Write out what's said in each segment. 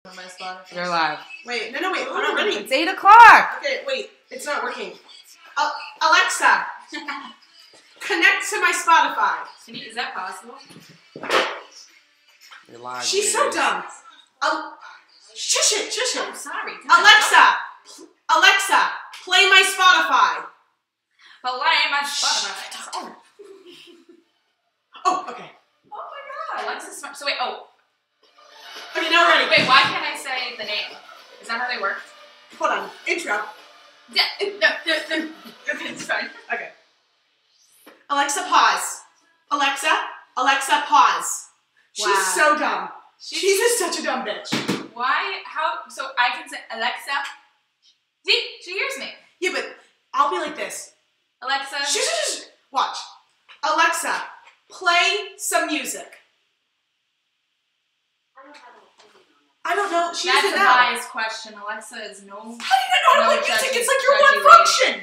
On my spot. You're live. Wait, no, wait, I'm not ready. It's 8 o'clock. Okay, wait, it's not working. Alexa, connect to my Spotify. Is that possible? You're live. She's so dumb. Shush it, shush it. I'm sorry. Alexa, play my Spotify. But why am I Spotify? Oh, okay. Oh my god. Alexa's smart. So wait, Okay, now we're ready. Wait, why can't I say the name? Is that how they work? Hold on, intro. Yeah, no. Okay, it's fine. Okay. Alexa, pause. Alexa, pause. Wow. She's so dumb. She's just such a dumb bitch. Why? How? So I can say Alexa. See, she hears me. Yeah, but I'll be like this. Alexa. Shh. Watch. Alexa, play some music. I don't know. She That's doesn't a know. biased question. Alexa is no. How do you know how to play music? It's like your judgy one function.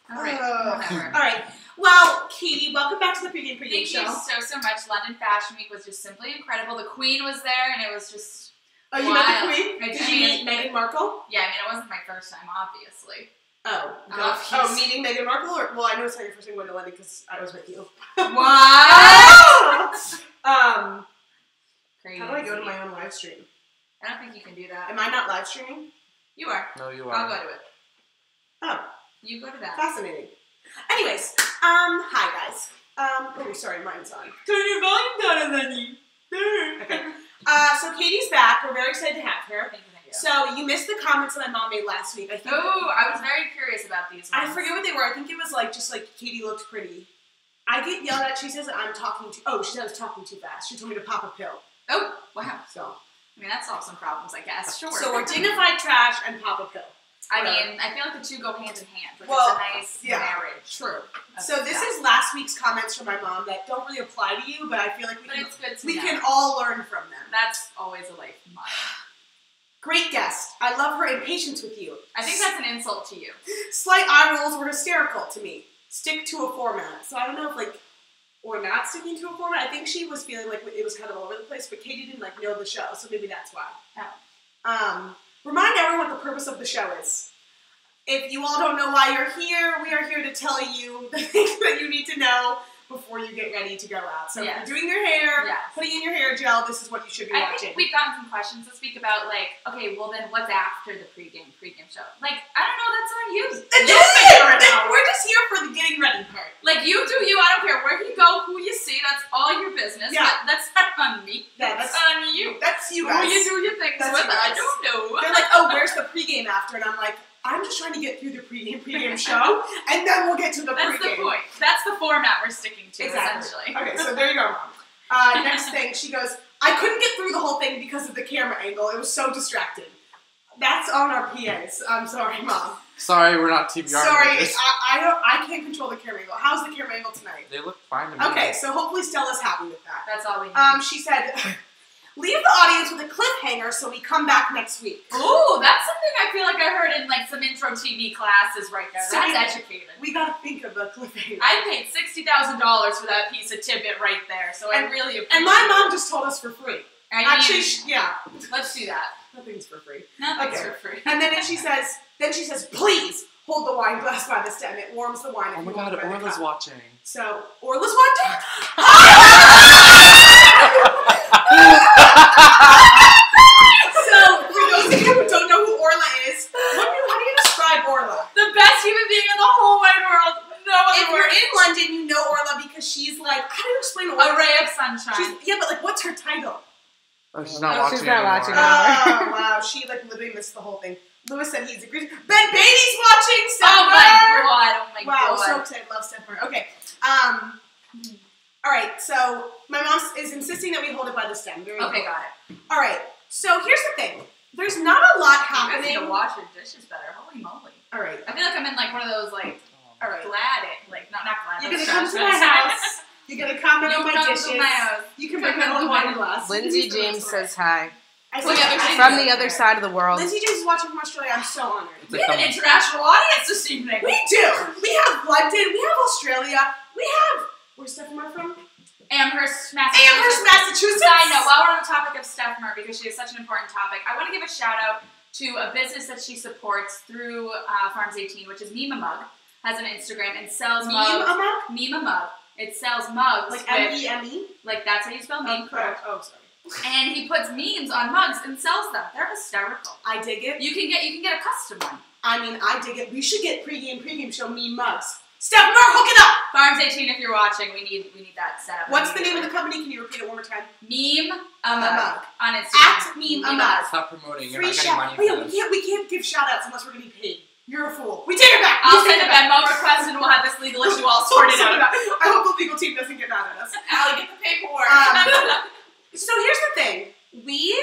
Alright, whatever. Alright. Well, Katie, welcome back to the Pregame Pregame Thank show. you so much. London Fashion Week was just simply incredible. The Queen was there, and it was just Oh, you wild. met the Queen? I Did you meet Meghan Markle? Yeah, I mean, it wasn't my first time, obviously. Oh, meeting Meghan Markle? Well, I know it's not your first time going to London because I was with you. What? Crazy. How do I go to my own live stream? I don't think you can do that. Am I not live streaming? You are. No, you are. I'll go to it. Oh. You go to that. Fascinating. Anyways, hi guys. Oh, sorry, mine's on. Turn your volume down, Lenny. Okay. So Katie's back. We're very excited to have her. Thank you. So you missed the comments that my mom made last week. I think. Oh, I was very curious about these ones. I forget what they were. I think it was like just like Katie looked pretty. I get yelled at. She says that I'm talking too. Oh, she said I was talking too fast. She told me to pop a pill. Oh, wow. So. I mean, that solves some problems, I guess. Sure. So we're dignified trash and pop a pill. I mean, I feel like the two go hand in hand. Like Well, it's a nice marriage. True. So this is last week's comments from my mom that don't really apply to you, but I feel like we can all learn from them. That's always a life motto. Great guest. I love her impatience with you. I think that's an insult to you. Slight eye rolls were hysterical to me. Stick to a format. So I don't know if or not sticking to a format. I think she was feeling like it was kind of all over the place, but Katie didn't know the show, so maybe that's why. Oh. Remind everyone what the purpose of the show is. If you all don't know why you're here, we are here to tell you the things that you need to know before you get ready to go out. So if you're doing your hair, putting in your hair gel, this is what you should be watching. I think we've gotten some questions this week about okay, well then what's after the pregame show? I don't know, that's on you. We're just here for the getting ready part. You do you, I don't care where you go, who you see, that's all your business. Yeah. That's not on me. Yeah, that's on you. That's you guys. Who you do your things with, I don't know. They're like, oh, where's the pregame after? And I'm like, I'm just trying to get through the pregame show, and then we'll get to the pregame. That's the point. That's the format we're sticking to, exactly. Essentially. Okay, so there you go, Mom. Next thing, she goes, I couldn't get through the whole thing because of the camera angle. It was so distracting. That's on our PAs. I'm sorry, Mom. Sorry, we're not TBR. Sorry, I can't control the camera angle. How's the camera angle tonight? They look fine to me. Okay, so hopefully Stella's happy with that. That's all we need. She said, leave the audience with a cliffhanger so we come back next week. Ooh, that's something I feel like I heard in some intro TV classes right there. So that's educated. We gotta think of a cliffhanger. I paid $60,000 for that piece of tidbit right there, so I really appreciate it. And my mom just told us for free. Actually, yeah. Let's do that. Nothing's for free. Nothing's for free. And then she says, please hold the wine glass by the stem. It warms the wine. Oh my God, Orla's watching. So, Orla's watching? So, for those of you who don't know who Orla is, how do you describe Orla? The best human being in the whole wide world. If you're in London, you know Orla because she's how do you explain Orla? A ray of sunshine. But what's her title? Oh, she's not watching She's not watching anymore. Oh, wow. She literally missed the whole thing. Lewis said he's agreed. Ben Beatty's watching Stepper! Oh my God. Wow, so excited. Love Stepper. Okay. Alright, so my mom is insisting that we hold it by the stem. Okay, got it. Alright, so here's the thing. There's not a lot happening. You guys need to wash your dishes better. Holy moly. Alright. I feel like I'm in one of those alright. not glad. You're gonna come to my house. You're gonna comment on my dishes. You can bring my own wine glass. Lindsay James says hi. From the other side of the world. Lindsay James is watching from Australia. I'm so honored. We have an international audience this evening. We do. We have London. We have Australia. We have... Where's Steph from? Amherst, Massachusetts. Side note, while we're on the topic of Steph Murray, because she is such an important topic, I want to give a shout out to a business that she supports through Farms 18, which is Meme Mug. Has an Instagram and sells mugs. Meme Mug. It sells mugs. Like M-E-M-E? Like that's how you spell meme. Correct. Oh, sorry. And he puts memes on mugs and sells them. They're hysterical. I dig it. You can get a custom one. I mean, I dig it. We should get pregame show meme mugs. Steph Murray, hook it up! Farms 18, if you're watching, we need that set up. What's the name of the company? Can you repeat it one more time? Meme Mug on Instagram. At Meme Mug. Stop promoting. You're Free not getting money for this. we can't give shout outs unless we're getting paid. You're a fool. We take it back. I'll send a Venmo request and we'll have this legal issue all sorted out. I hope the legal team doesn't get mad at us. Allie, get the paperwork. So here's the thing. We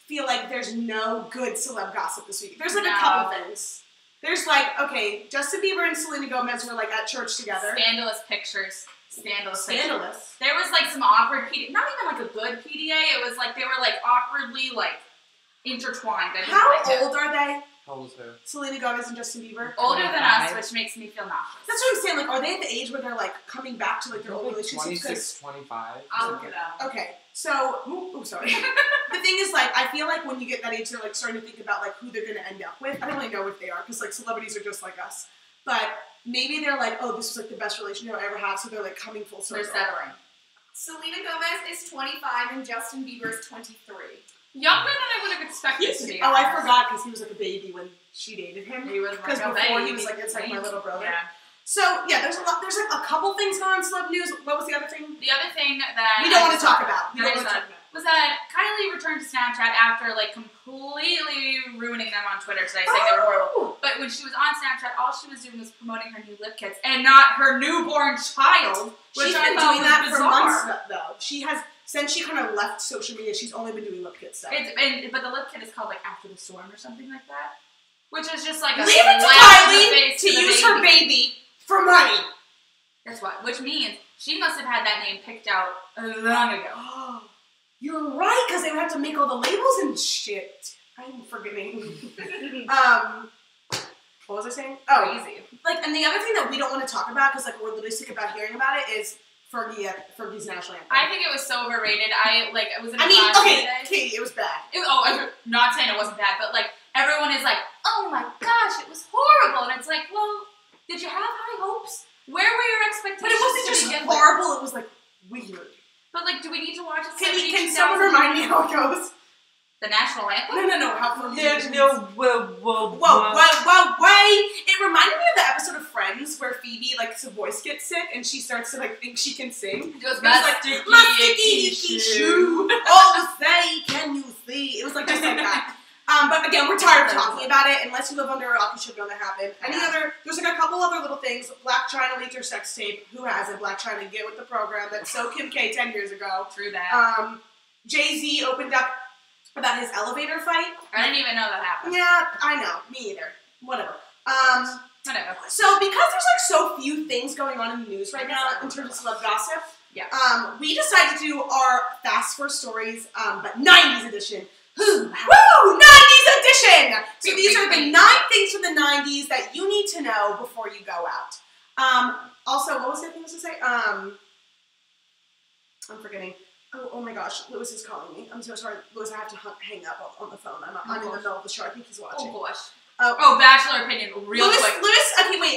feel like there's no good celeb gossip this week. There's like a couple things. There's like, okay, Justin Bieber and Selena Gomez were like at church together. Scandalous pictures. Scandalous. There was like some awkward PDA, not even like a good PDA. It was like they were like awkwardly like intertwined. How old are they? How old is who? Selena Gomez and Justin Bieber. Older than us, which makes me feel nauseous. That's what I'm saying. Like, are they at the age where they're like coming back to like their old relationships? 26, 25. I'll look it up. Okay, so sorry. The thing is, like, I feel like when you get that age, they're like starting to think about like who they're gonna end up with. I don't really know if they are because like celebrities are just like us, but maybe they're like, oh, this was like the best relationship I ever had, so they're like coming full circle. They're settling. Selena Gomez is 25 and Justin Bieber is 23. Younger than I would have expected to be. Oh, I forgot because he was like a baby when she dated him. He was because like before he was like, it's like my little brother. Yeah. So yeah, there's like a couple things going on in celeb news. What was the other thing? The other thing that we don't want to talk about. Was that Kylie returned to Snapchat after like completely ruining them on Twitter today, saying they were horrible. But when she was on Snapchat, all she was doing was promoting her new lip kits and not her newborn child. She's been doing that for months though. She has. Since she kind of left social media, she's only been doing lip kit stuff. But the lip kit is called like After the Storm or something like that. Which is just like a leave it to Kylie to use her baby for money. That's what. Which means she must have had that name picked out long ago. Oh, you're right, because they would have to make all the labels and shit. I'm forgetting. What was I saying? Oh, crazy. Like, and the other thing that we don't want to talk about, because like we're literally sick about hearing about it, is Fergie's national anthem. I think it was so overrated. It was in a class today. Katie, it was bad. I'm not saying it wasn't bad, but like everyone is like, oh my gosh, it was horrible, and it's like, well, did you have high hopes? Where were your expectations? But it wasn't just horrible. It was like weird. But like, do we need to watch it? Can someone remind me how it goes? The national anthem? No. How There's no whoa, wait. It reminded me of the episode of Friends where Phoebe, like, her voice gets sick and she starts to, like, think she can sing. It was my sticky icky shoe. Oh, say, can you see? It was, like, just like that. But again, we're tired of talking about it. Unless you live under a rock, you should know that happened. There's, like, a couple other little things. Black China leaked her sex tape. Who hasn't? Black China, get with the program. That's so Kim K 10 years ago. True that. Jay-Z opened up about his elevator fight. I didn't even know that happened. Yeah, I know. Me either. Whatever. Whatever. So because there's like so few things going on in the news right now in terms of celeb gossip, we decided to do our fast for stories, but 90s edition. Woo! 90s edition! So these are the 9 things from the 90s that you need to know before you go out. Also, what was the other thing I was going to say? I'm forgetting. Oh my gosh, Lewis is calling me. I'm so sorry, Lewis, I have to hang up on the phone. I'm in the middle of the show. I think he's watching. Oh gosh. Oh, Bachelor opinion, real quick.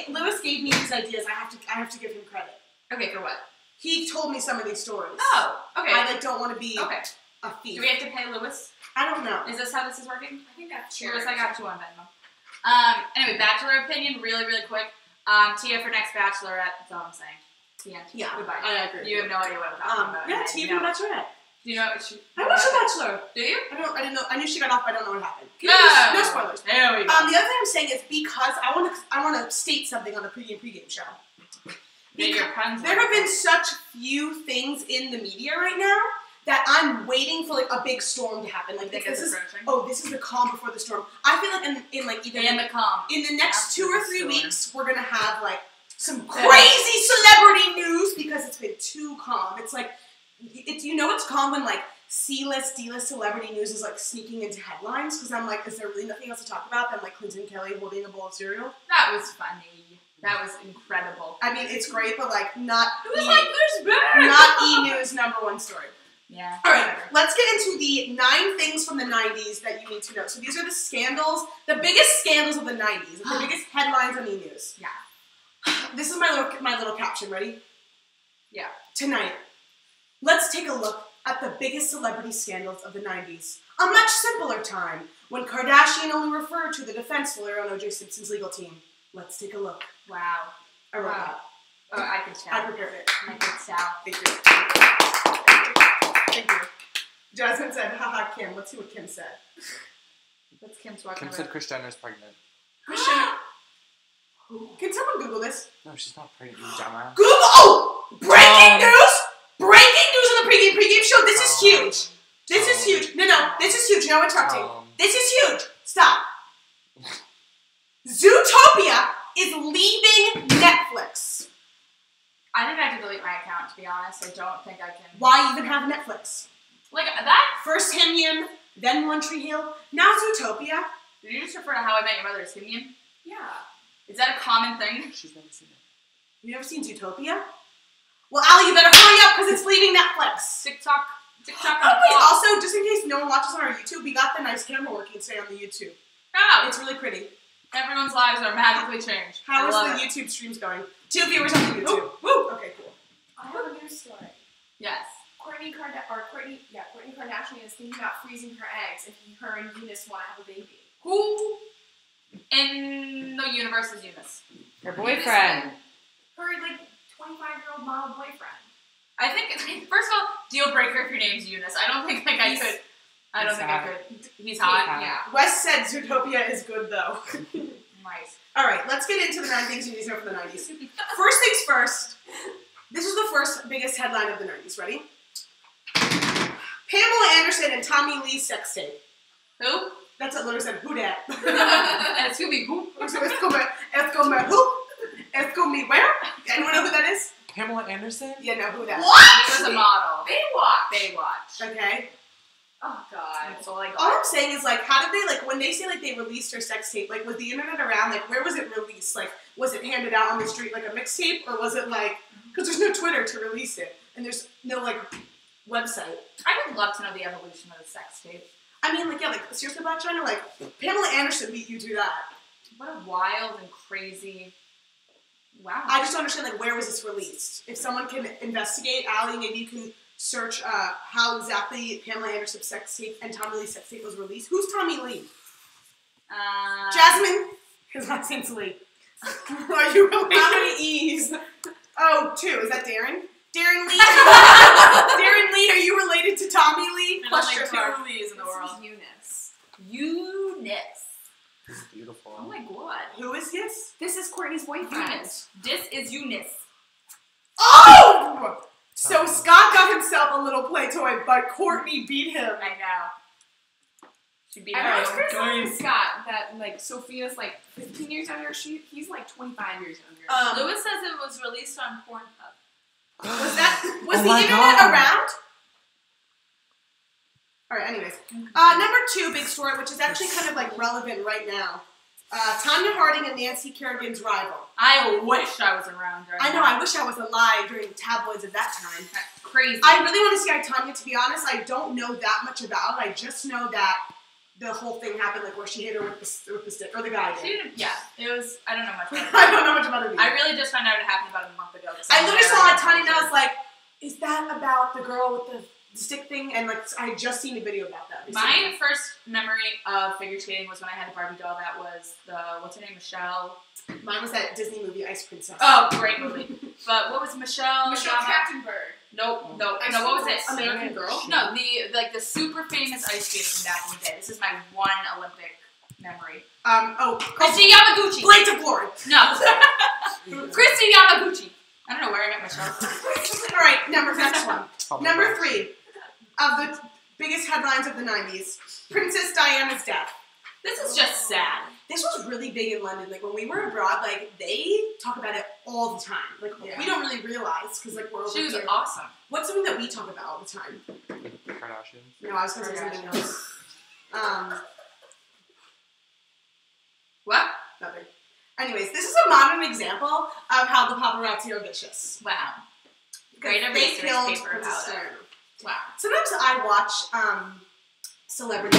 Lewis gave me these ideas. I have to give him credit. Okay, for what? He told me some of these stories. Oh, okay. I don't want to be a thief. Do we have to pay Lewis? I don't know. Is this how this is working? I think that's true. Lewis, I got you on Venmo. Anyway, Bachelor opinion, really, really quick. Tia for next Bachelorette, that's all I'm saying. Yeah, goodbye. I agree. You have no idea what I'm talking about. Yeah, Tia for Bachelorette. Do you know? I watched The Bachelor. Do you? I didn't know. I knew she got off, but I don't know what happened. No spoilers. There we go. The other thing I'm saying is because I want to state something on the pregame show. There have been such few things in the media right now that I'm waiting for like a big storm to happen. Like this is the calm before the storm. I feel like in like either in the calm in the next 2 or 3 weeks we're gonna have like some crazy celebrity news because it's been too calm. It's like it's calm when like C-list, D-list celebrity news is like sneaking into headlines because I'm like, is there really nothing else to talk about than like Clinton Kelly holding a bowl of cereal? That was funny. That was incredible. I mean, it's great, but like not. It was like this bad. Not E! News #1 story. Yeah. All right, let's get into the 9 things from the 90s that you need to know. So these are the scandals, the biggest scandals of the 90s, the biggest headlines on E! News. Yeah. This is my little caption. Ready? Yeah. Tonight, let's take a look at the biggest celebrity scandals of the 90s. A much simpler time when Kardashian only referred to the defense lawyer on O.J. Simpson's legal team. Let's take a look. Wow. I wrote that. Oh, I could tell. I prepared it. I could tell. Thank you. Thank you. Jasmine said, haha, Kim. Let's see what Kim said. What's Kim's walking Kim said Kris Jenner's pregnant. Can someone Google this? No, she's not pregnant, you dumbass. Google! Oh! Breaking news! Breaking news on the Pregame Pregame show. This is huge. This is huge. No, this is huge. No interrupting. This is huge. Stop. Zootopia is leaving Netflix. I think I have to delete my account, to be honest. I don't think I can. Why even have Netflix? Like, that? First Himian, then One Tree Hill, now Zootopia. Did you just refer to How I Met Your Mother as Himian? Yeah. Is that a common thing? She's never seen it. You never seen Zootopia? Well, Allie, you better hurry up because it's leaving Netflix. TikTok Oh, wait, also, just in case no one watches on our YouTube, we got the nice camera working today on the YouTube. Oh, It's really pretty. everyone's lives are magically changed. How is I the love it. YouTube streams going? 2 viewers on the YouTube. Woo! Okay, cool. I have a news story. Yes. Kourtney Kardashian is thinking about freezing her eggs if her and Eunice want to have a baby. Who in the universe is Eunice? Her boyfriend. Her, like, 25-year-old model boyfriend. I think, first of all, deal breaker if your name's Eunice. I don't think, like, I could. I don't think I could. He's hot. Yeah. Wes said Zootopia is good, though. Nice. All right, let's get into the 9 things you need to know from the 90s. First things first. This was the first biggest headline of the 90s. Ready? Pamela Anderson and Tommy Lee's sex tape. Who? That's what Luna said. Who dat? It's gonna be who? It's gonna be who? It's gonna be where? Anyone know who that is? Pamela Anderson? Yeah, no, who that? He was a model. Baywatch. Baywatch. Okay. Oh, God. That's all I got. All I'm saying is, like, how did they, like, when they say, like, they released her sex tape, like, was the internet around? Like, where was it released? Like, was it handed out on the street like a mixtape? Or was it, like, because there's no Twitter to release it. And there's no, like, website. I would love to know the evolution of the sex tape. I mean, like, yeah, like, seriously, Black China, like, Pamela Anderson beat you to that. What a wild and crazy... Wow. I just don't understand, like, where was this released? If someone can investigate, Allie, maybe you can search how exactly Pamela Anderson's sex tape and Tommy Lee's sex tape was released. Who's Tommy Lee? Jasmine? His last name's Lee. Are you related? How many E's? Oh, 2. Is that Darren? Darren Lee? Darren Lee, are you related to Tommy Lee? Question Question mark. mark. Lees in the world. This is Eunice. Eunice. This is beautiful. Oh my god. Who is this? This is Kourtney's boyfriend. Eunice. This is Eunice. Oh! So Scott got himself a little play toy, but Kourtney beat him. I know. She beat I her. was criticizing Scott that, like, Sophia's, like, 15 years younger. He's, like, 25 years younger. Lewis says it was released on Pornhub. Was the internet around? Alright, anyways. Number 2 big story, which is actually kind of like relevant right now. Tanya Harding and Nancy Kerrigan's rival. I wish I was around during I know, that. I wish I was alive during the tabloids of that time. That's crazy. I really want to see Tanya, to be honest. I don't know that much about it. I just know that the whole thing happened, like where she hit her with the stick, or the guy did. Yeah, it was, I don't know much about it. I don't know much about it either. I really just found out it happened about a month ago. I literally saw Tanya and I was like, is that about the girl with the stick thing? And like, I had just seen a video about that. My first memory of figure skating was when I had a Barbie doll that was the, what's her name, Michelle? Mine was that Disney movie, Ice Princess. Oh, great movie. But what was Michelle? Michelle Trachtenberg. Nope, what was it? American Girl? No, the super famous ice skater from back in the day. This is my one Olympic memory. Christy Yamaguchi. Blades of Glory. No. Christy Yamaguchi. I don't know where I got Michelle. Alright, next one. Number 3 of the biggest headlines of the 90s. Princess Diana's death. This is just sad. This was really big in London. Like, when we were abroad, like, they talk about it all the time. Like, we don't really realize, because, like, we're over She was here. awesome. What's something that we talk about all the time? Kardashians. No, I was going to say something else. What? Nothing. Anyways, this is a modern example of how the paparazzi are vicious. Wow. Great research paper about it. Wow. Sometimes I watch celebrity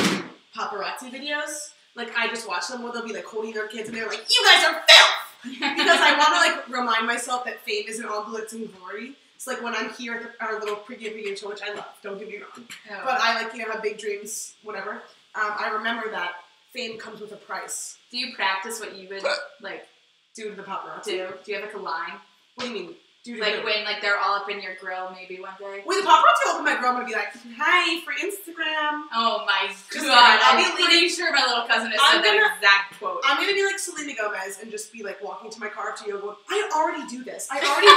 paparazzi videos. Like, I just watch them where they'll be, like, holding their kids, and they're like, you guys are filth! Because I want to, like, remind myself that fame isn't all glitz and glory. It's like when I'm here at our little Pregame Pregame show, which I love, don't get me wrong. Oh. But I, like, have big dreams, whatever. I remember that fame comes with a price. Do you practice what you would, like, do to the paparazzi? Do you have, like, a line? What do you mean? Like when they're all up in your grill maybe one day? When the paparazzi open my grill, I'm going to be like, hi, for Instagram. Oh my god. I'm pretty sure my little cousin has said that exact quote. I'm going to be like Selena Gomez and just be like walking to my car after you going, I already do this. I already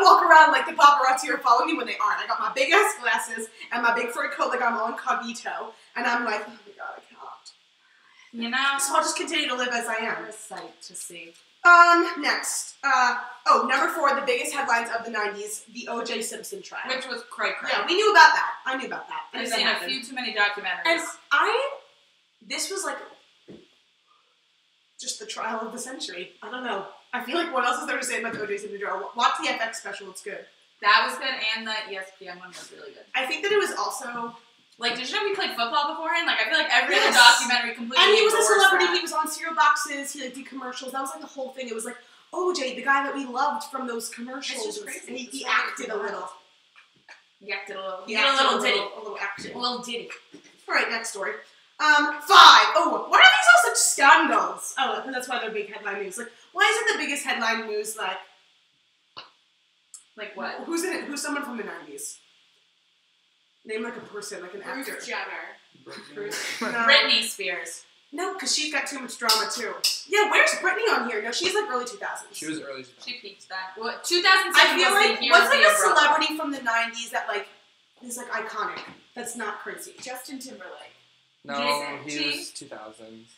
walk around like the paparazzi are following me when they aren't. I got my big ass glasses and my big furry coat like I'm all incognito. And I'm like, oh my god, I cannot. You know? So I'll just continue to live as I am. What a sight to see. Next. Number 4, the biggest headlines of the 90s, the O.J. Simpson trial. Which was cray. Yeah, we knew about that. I knew about that. I've seen a few too many documentaries. And this was like, just the trial of the century. I don't know. I feel like what else is there to say about the O.J. Simpson trial? Watch the FX special, it's good. That was good, and the ESPN one was really good. I think that it was also... Like, did you know we played football beforehand? Like, I feel like every other documentary completely And he was a celebrity. That. He was on cereal boxes. He, like, did commercials. That was, like, the whole thing. It was, like, OJ, the guy that we loved from those commercials. It's just crazy. And he acted a little. He acted a little. He did a little ditty. A little action. A little ditty. All right, next story. 5. Oh, why are these all such scandals? Oh, that's why they're big headline news. Like, why is it the biggest headline news, like... Like what? Who's in it? Who's someone from the 90s? Name like a person, like an actor. Bruce Jenner. Britney Spears. No, because she's got too much drama too. Yeah, where's Britney on here? No, she's like early 2000s. She was early 2000s. She peaked that. What? 2007 I feel was like the year what's of like the a umbrella. celebrity from the 90s that like is like iconic. That's not crazy. Justin Timberlake. No, he was 2000s.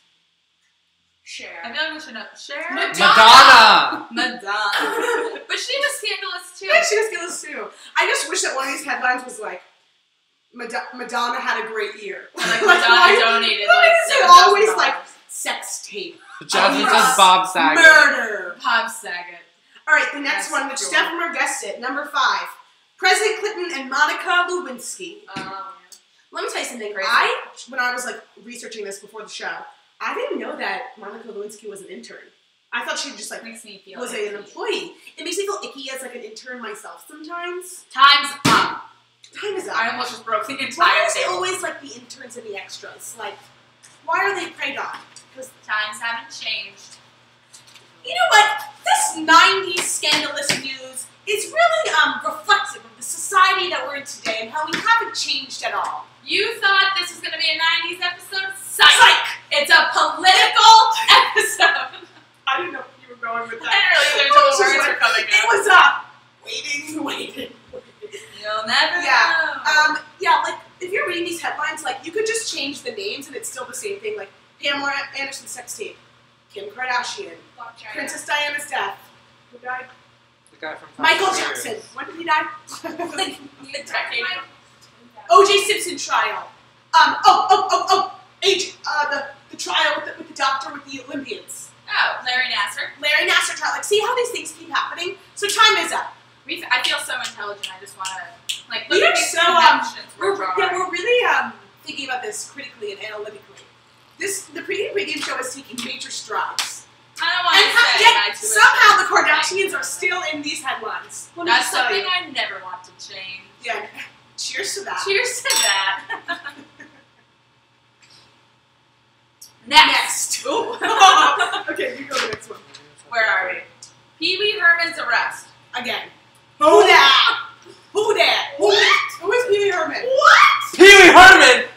Cher. I feel like we should know. Cher? Madonna! Madonna. But she was scandalous too. Yeah, she was scandalous too. I just wish that one of these headlines was like, Madonna had a great year. Like Madonna donated like $7,000. Always like sex tape. Jasmine says Bob Saget. Murder. Bob Saget. All right, the next one, which Stephen guessed it, number 5. President Clinton and Monica Lewinsky. Let me tell you something. When I was like researching this before the show, I didn't know that Monica Lewinsky was an intern. I thought she just like makes me feel was an employee. It makes me feel icky as like an intern myself sometimes. Time's up. Time is up. I almost just broke the entire Why is it table. always like the interns and the extras? Like, why are they preyed on? Because times haven't changed. You know what? This 90s scandalous news is really reflective of the society that we're in today and how we haven't changed at all. You thought this was going to be a 90s episode? Psych! It's a political episode. I didn't know you were going with that. Literally, their total words are coming out. It was waiting. You'll never know. Yeah, like, if you're reading these headlines, like, you could just change the names and it's still the same thing. Like, Pamela Anderson's sex tape, Kim Kardashian, Princess Diana's death. Who died? The guy from Michael Fast and Jackson. Furious. When did he die? The decade. O.J. Simpson trial. The trial with the doctor with the Olympians. Oh, Larry Nassar. Larry Nassar trial. Like, see how these things keep happening? So time is up. I feel so intelligent. I just want to, like, look We at are these so, connections we're drawing. really thinking about this critically and analytically. The Pregame Pregame show is taking major strides. I don't want to say yet, my tuition. somehow the Kardashians are still in these headlines. That's something I never want to change. Yeah. Cheers to that. Cheers to that. Next. Ooh. Okay, you go to the next one. Where are we? Pee Wee Herman's arrest. Again. Who that? Who that? What? Who is Pee Wee Herman? What? Pee Wee Herman!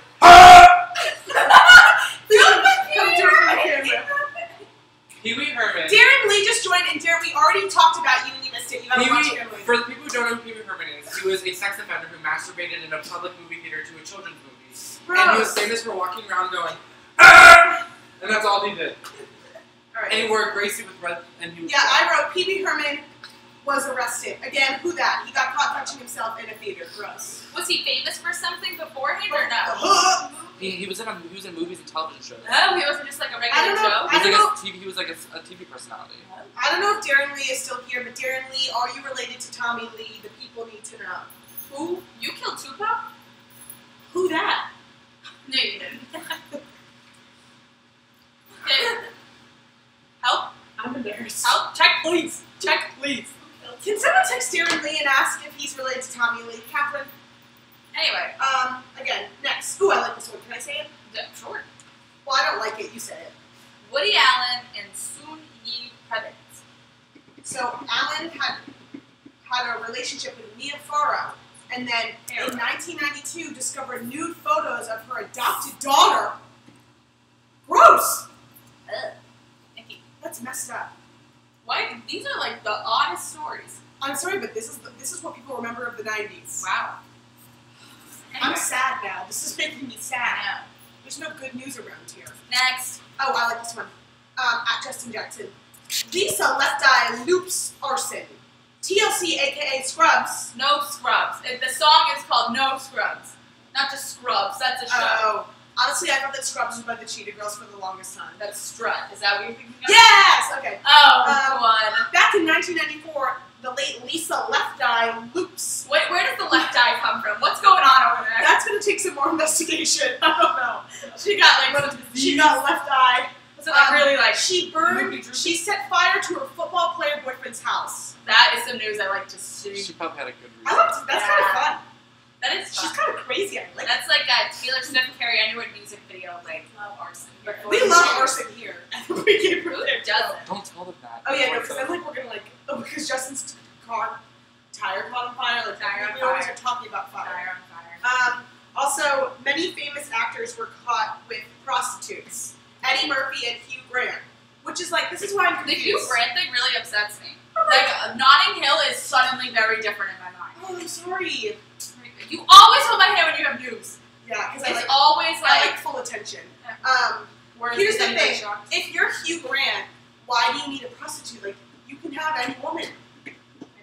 Pee Wee Herman. Darren Lee just joined, and Darren, we already talked about you and you missed it. You gotta watch Darren Lee. For the people who don't know who Pee Wee Herman is, he was a sex offender who masturbated in a public movie theater to a children's movie. Gross. And he was famous for walking around going, "Ah!" And that's all he did. All right. And he wore a gray suit with red, and he was Yeah, I wrote Pee Wee Herman was arrested. Again, who that? He got caught touching himself in a theater. Gross. Was he famous for something beforehand or no? He was in movies and television shows. Oh, he wasn't just like a regular I Joe? don't know. He was like a TV personality. I don't know if Darren Lee is still here, but Darren Lee, are you related to Tommy Lee? The people need to know. Who? You killed Tupac? Who that? No, you didn't. Okay. Help? I'm embarrassed. Help? Check. Please. Check, please. Can someone text Darren Lee and ask if he's related to Tommy Lee? Catherine? Anyway. Again, next. Ooh, I like this one. Can I say it? Yeah, sure. Well, I don't like it. You say it. Woody Allen and Soon Yi Previn. So, Allen had a relationship with Mia Farrow, and then in 1992 discovered nude photos of her adopted daughter. Gross! Ugh. That's messed up. Why? These are like the oddest stories. I'm sorry, but this is what people remember of the 90s. Wow. Anyway. I'm sad now. This is making me sad. Yeah. There's no good news around here. Next. Oh, I like this one. At Justin Jackson. Lisa Left Eye loops arson. TLC, aka Scrubs. No Scrubs. The song is called No Scrubs. Not just Scrubs. That's a show. Oh. Honestly, I thought that Scrubs was by the Cheetah Girls for the longest time. That's Strut. Is that what you're thinking of? Yes! Okay. Oh, God. Back in 1994, the late Lisa Left Eye loops. Wait, where does the left eye come from? What's going on over there? That's going to take some more investigation. I don't know. She got like She got left eye. Was it like really like she burned? She set fire to her football player boyfriend's house. That is some news I like to see. She probably had a good reason. I liked. That's kind of fun. That is fun. She's kind of crazy. I like. That's like a Taylor Swift Carrie Underwood music video. Like love arson. We love arson here. Who doesn't? Don't tell them that. Oh yeah, no, because then like we're gonna like because Justin's car tire caught on fire. Like Tire on we always fire. are talking about fire. Fire on fire. Also, many famous actors were caught with prostitutes. Eddie Murphy and Hugh Grant, which is like this is why I'm The confused. Hugh Grant thing really upsets me. Like Notting Hill is suddenly very different in my mind. Oh, I'm sorry. You always hold my hand when you have news. Yeah, because It's I always like like. full attention. Whereas Here's the anybody thing: shocked. if you're Hugh Grant, why do you need a prostitute? Like you can have any woman. I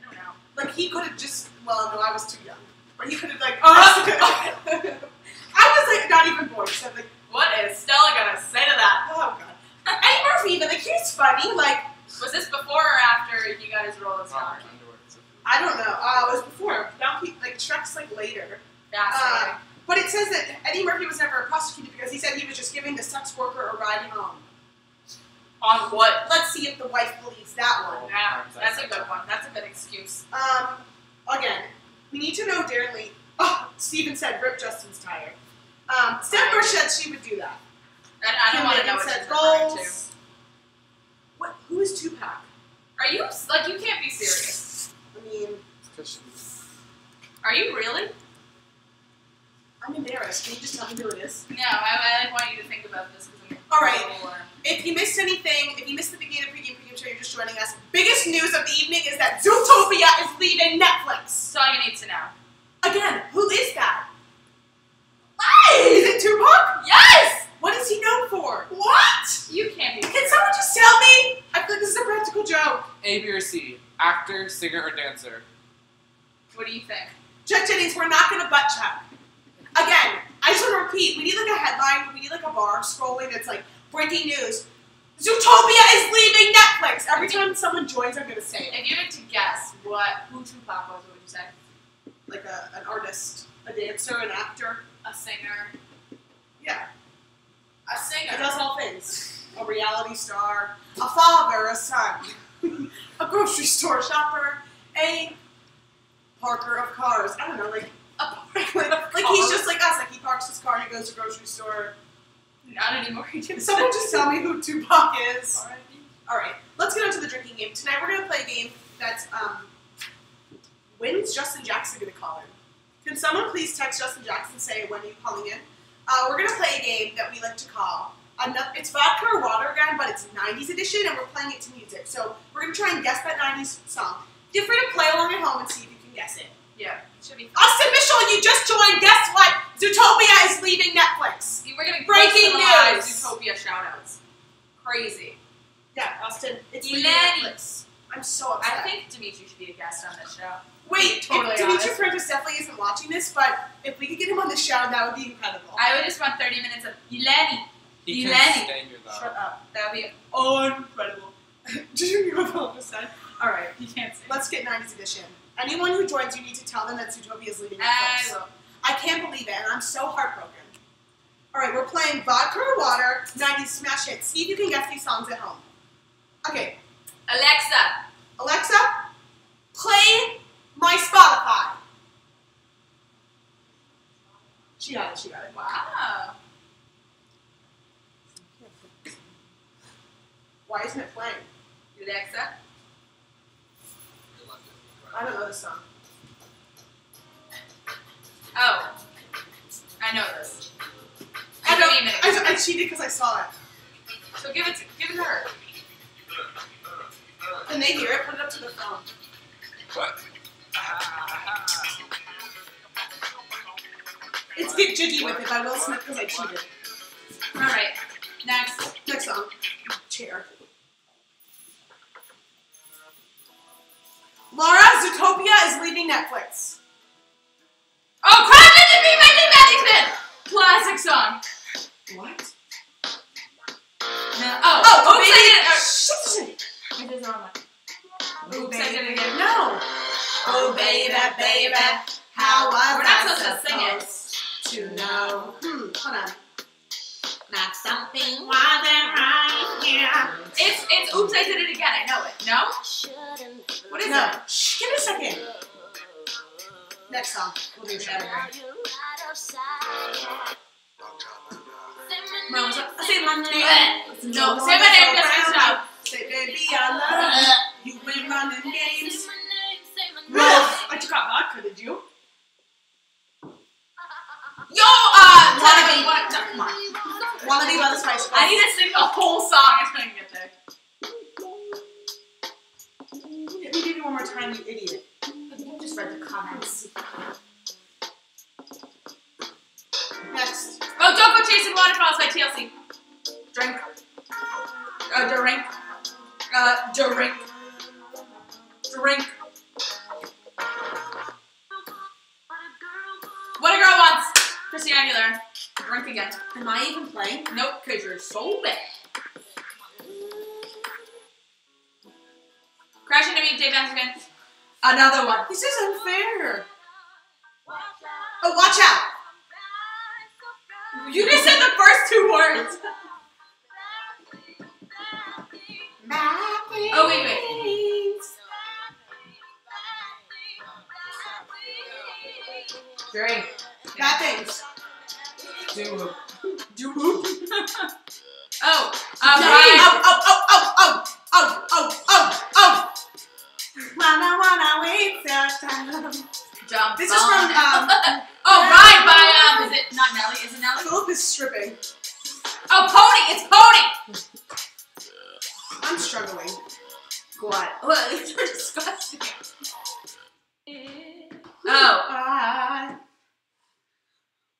don't know. Like he could have just. Well, no, I was too young. But he could have like. I was like not even born. So like, What is Stella gonna say to that? oh god. Eddie Murphy, but like he's funny. Like Was this before or after he got his role as Donkey? I don't know. It was before. Donkey, like Shrek's like later. Fascinating. But it says that Eddie Murphy was never prosecuted because he said he was just giving the sex worker a ride home. On what? Let's see if the wife believes that one. Yeah, that's a good one. That's a good excuse. Again, we need to know Darren Lee. Oh, Steven said, rip Justin's tire. Steph Bush said she would do that. And I don't want to know what said she's referring to. goals. What? Who is Tupac? Are you, like, you can't be serious. I mean, Are you really? I'm embarrassed. Can you just tell me who it is? No, I want you to think about this. All right. If you missed anything, if you missed the beginning of Pregame Pregame show, you're just joining us. Biggest news of the evening is that Zootopia is leaving Netflix. That's all you need to know. Again, who is that? Is it Tupac? Yes! What is he known for? What? You can't be Can serious. someone just tell me? I feel like this is a practical joke. A, B, or C. Actor, singer, or dancer. What do you think? Jeff Jennings, we're not going to butt check. Again, I just want to repeat. We need like a headline. We need like a bar scrolling that's like breaking news. Zootopia is leaving Netflix. Every time someone joins, I'm going to say it. If you had to guess who Tupac was, what would you say? Like an artist, a dancer, an actor. A singer. Yeah. A singer. He does all things. A reality star, a father, a son, a grocery store shopper, a parker of cars. I don't know, like he's just like us. Like he parks his car and he goes to the grocery store. Not anymore. Can someone just tell me who Tupac is? All right, let's get on to the drinking game. Tonight we're gonna play a game that's when's Justin Jackson gonna call in? Can someone please text Justin Jackson and say when are you calling in? We're gonna play a game that we like to call it's vodka or water again, but it's 90s edition, and we're playing it to music. So we're gonna try and guess that 90s song. Feel free to play along at home and see if you can guess it. Yeah, it should be fun. Austin Mitchell, you just joined. Guess what? Zootopia is leaving Netflix. We're getting Breaking personalized news. Zootopia shoutouts. Crazy. Yeah, Austin, it's Eleni. leaving Netflix. I'm so upset. I think Dimitri should be a guest on this show. Wait, Totally Dimitri Prentice definitely isn't watching this, but if we could get him on the show, that would be incredible. I would just want 30 minutes of Eleni. He can't stay here though. Shut up. That would be Incredible. Did you hear what Philip just said? Alright, you can't say. let's get 90s edition. Anyone who joins, you need to tell them that Zootopia is leaving I Netflix. will. I can't believe it, and I'm so heartbroken. Alright, we're playing Vodka or Water, 90s smash hits. See if you can guess these songs at home. Okay. Alexa, play my Spotify. She got it. Wow. Why isn't it playing? Alexa. I don't know this song. Oh. I know this. I cheated because I saw it. So give it to her. Can they hear it? Put it up to the phone. What? It's Get Jiggy With It by Will Smith because I cheated. Alright. Next song. Chair. Laura, Zootopia is leaving Netflix. Oh, Crime Management! Classic song. What? No. Oh, Shit. baby. It is the wrong one. Oh, Oops, I did it again. No. Oh, baby, how was We're not supposed to sing it. to know? Hold on. Not something Wasn't right here. It's Oops, I Did It Again. I know it. No? What is No. it? Shh, give it a second. Next song. We'll do it. Mama, say my name. No, say my name. That's not. Say, baby, I love you. You been running games. I took out vodka, did you? Yo, Wannabe. Come on. Wannabe by the Spice Girls. I need to sing the whole song. It's going to get there. Let me give you one more time, you idiot. You just read the comments. Next. Oh, Don't Go Chasing Waterfalls by TLC. Drink. Drink. Drink. Drink. What a Girl Wants. Christina Aguilera. Drink again. Am I even playing? Nope, because you're so bad. Crash Into Me, Dave Matthews again. Another one. This is unfair. Oh, watch out. You just said the first two words. Oh, wait. Drink. Bad things. Do Oh, Wanna wait till time. Jump. This is from, Ride by, is it not Nelly? Is it Nelly? Philip is stripping. Oh, Pony! It's Pony! I'm struggling. What? Well, these are disgusting. Oh. I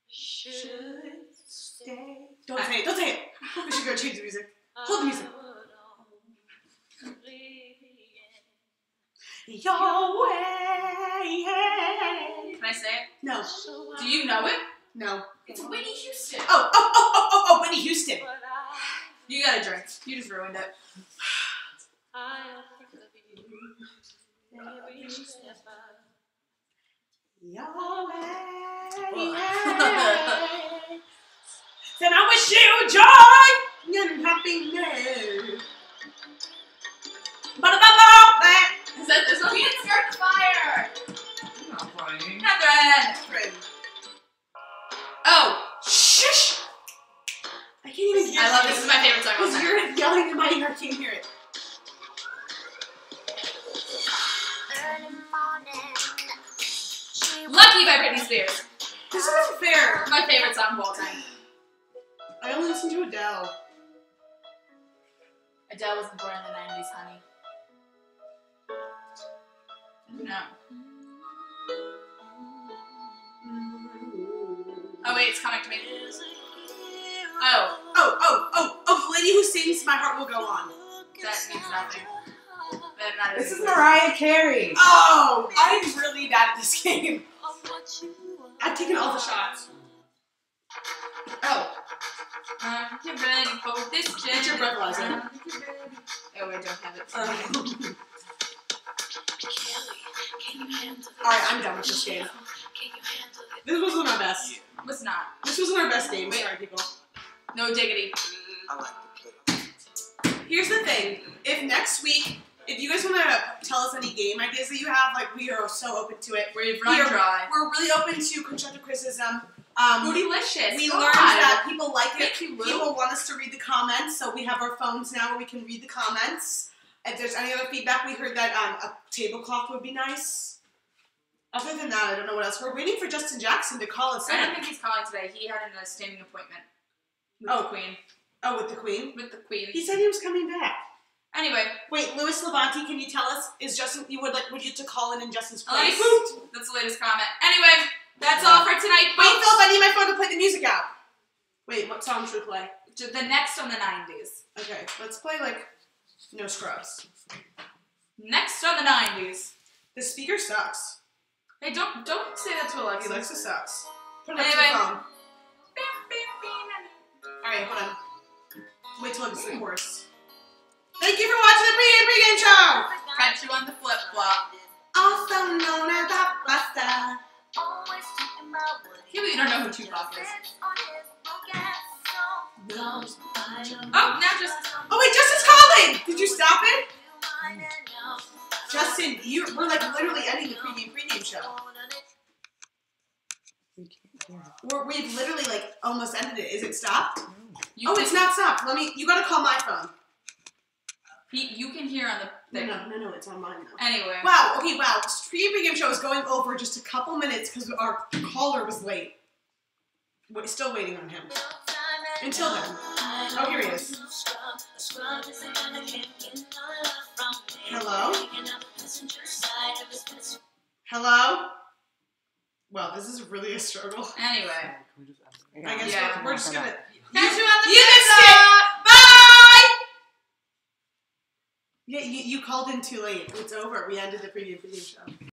should stay. Don't say it. We should go change the music. Hold the music. Your way. Can I say it? No. Do you know it? No. It's Whitney Houston. Oh, Whitney Houston. You got a drink. You just ruined it. Your way. Then I wish you joy and happiness. Is that this one? We didn't start the fire. I'm not playing. Catherine. Oh. Shush. I can't even hear it. I love this. Is my favorite song. Because you're yelling in my ear. I can't hear it. Lucky by Britney Spears. This isn't fair. My favorite song of all time. I only listen to Adele. Adele wasn't born in the 90s, honey. No. Oh wait, it's coming to me. Oh. Oh, the lady who sings My Heart Will Go On. That means nothing. then that is. This is Mariah Carey. Oh, I'm really bad at this game. I've taken all the shots. Oh. Get ready for this jam. Get your breathalyzer. Oh, I don't have it. Alright, I'm done with this game. This wasn't our best. Was not. This wasn't our best game. Sorry, people. No diggity. Here's the thing. If next week, if you guys want to tell us any game ideas that you have, like, we are so open to it. We've run dry. We're really open to constructive criticism. Delicious. We learned that people like it. People want us to read the comments, so we have our phones now where we can read the comments. If there's any other feedback, we heard that a tablecloth would be nice. Other than that, I don't know what else. We're waiting for Justin Jackson to call us in. I don't think he's calling today. He had a standing appointment with the Queen. Oh, with the Queen? With the Queen. He said he was coming back. Anyway. Wait, Louis Levanti, can you tell us, would you to call in Justin's place? That's the latest comment. Anyway, that's all for tonight, folks. Wait, Philip, I need my phone to play the music out. Wait, what song should we play? The next on the 90s. Okay, let's play, like, No Scrubs. Next on the 90s. The speaker sucks. Hey, don't say that to Alexa. Alexa sucks. Put it up to the phone. Alright, hold on. Wait till it's the chorus. Thank you for watching the Pregame Show! Catch you on the flip-flop. Also known as the Buster. Yeah, but you don't know who Tupac is. Oh, now just... Oh wait, Justin's calling! Did you stop it? Justin, we're like literally ending the Pregame Show. We've literally like almost ended it. Is it stopped? It's not stopped. You gotta call my phone. You can hear on the thing. No, it's on mine now. Anyway. Wow, okay, wow. Pregame Show is going over just a couple minutes because our caller was late. We're still waiting on him. Until then. Oh, here he is. Hello? Hello? Well, this is really a struggle. Anyway. I guess we're just gonna... Catch you on the missed it! Bye! Yeah, you called in too late. It's over. We ended the Pregame Show.